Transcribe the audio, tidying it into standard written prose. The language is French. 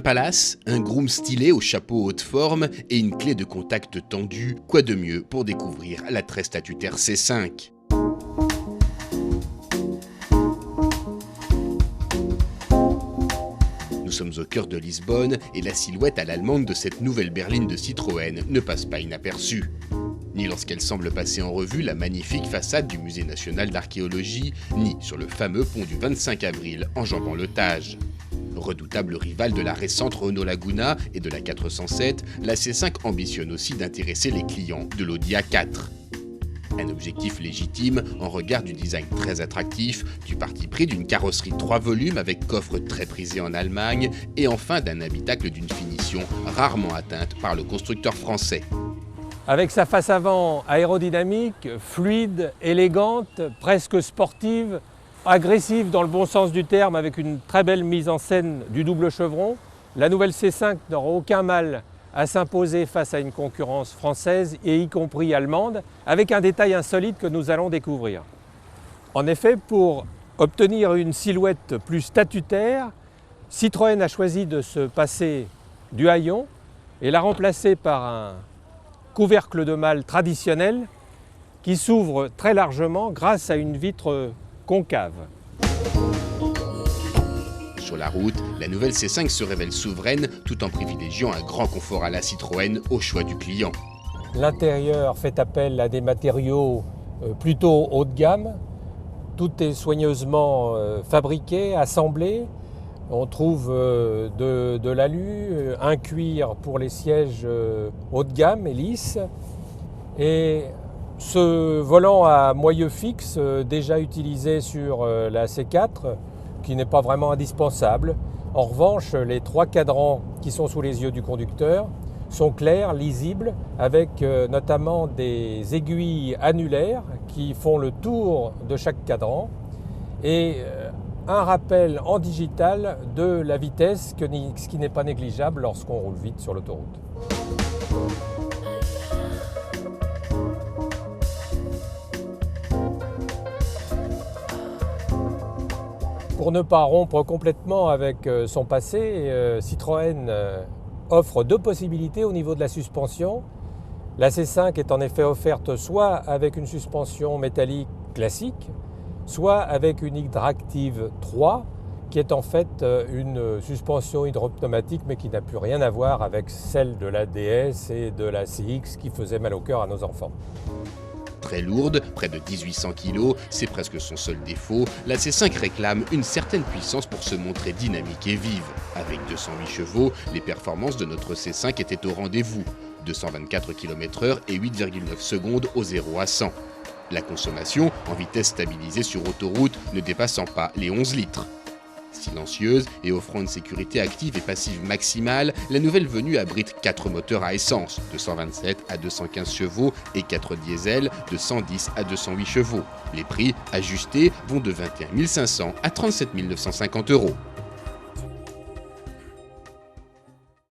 palace, un groom stylé au chapeau haute forme et une clé de contact tendue, quoi de mieux pour découvrir la très statutaire C5 ? Nous sommes au cœur de Lisbonne et la silhouette à l'allemande de cette nouvelle berline de Citroën ne passe pas inaperçue. Ni lorsqu'elle semble passer en revue la magnifique façade du Musée national d'archéologie, ni sur le fameux pont du 25 avril enjambant le Tage. Redoutable rival de la récente Renault Laguna et de la 407, la C5 ambitionne aussi d'intéresser les clients de l'Audi A4. Un objectif légitime en regard du design très attractif, du parti pris d'une carrosserie 3 volumes avec coffre très prisé en Allemagne et enfin d'un habitacle d'une finition rarement atteinte par le constructeur français. Avec sa face avant aérodynamique, fluide, élégante, presque sportive, agressive dans le bon sens du terme avec une très belle mise en scène du double chevron, la nouvelle C5 n'aura aucun mal à s'imposer face à une concurrence française et y compris allemande, avec un détail insolite que nous allons découvrir. En effet, pour obtenir une silhouette plus statutaire, Citroën a choisi de se passer du haillon et l'a remplacé par un couvercle de malle traditionnel qui s'ouvre très largement grâce à une vitre concave. Sur la route, la nouvelle C5 se révèle souveraine tout en privilégiant un grand confort à la Citroën au choix du client. L'intérieur fait appel à des matériaux plutôt haut de gamme. Tout est soigneusement fabriqué, assemblé. On trouve de l'alu, un cuir pour les sièges haut de gamme et lisses. Et ce volant à moyeu fixe, déjà utilisé sur la C4, qui n'est pas vraiment indispensable. En revanche, les 3 cadrans qui sont sous les yeux du conducteur sont clairs, lisibles, avec notamment des aiguilles annulaires qui font le tour de chaque cadran et un rappel en digital de la vitesse, ce qui n'est pas négligeable lorsqu'on roule vite sur l'autoroute. Pour ne pas rompre complètement avec son passé, Citroën offre 2 possibilités au niveau de la suspension. La C5 est en effet offerte soit avec une suspension métallique classique, soit avec une Hydractive 3, qui est en fait une suspension hydropneumatique, mais qui n'a plus rien à voir avec celle de la DS et de la CX qui faisait mal au cœur à nos enfants. Très lourde, près de 1800 kg, c'est presque son seul défaut, la C5 réclame une certaine puissance pour se montrer dynamique et vive. Avec 208 chevaux, les performances de notre C5 étaient au rendez-vous, 224 km/h et 8,9 secondes au 0 à 100. La consommation, en vitesse stabilisée sur autoroute, ne dépassant pas les 11 litres. Silencieuse et offrant une sécurité active et passive maximale, la nouvelle venue abrite 4 moteurs à essence, de 127 à 215 chevaux et 4 diesels de 110 à 208 chevaux. Les prix, ajustés, vont de 21 500 à 37 950 €.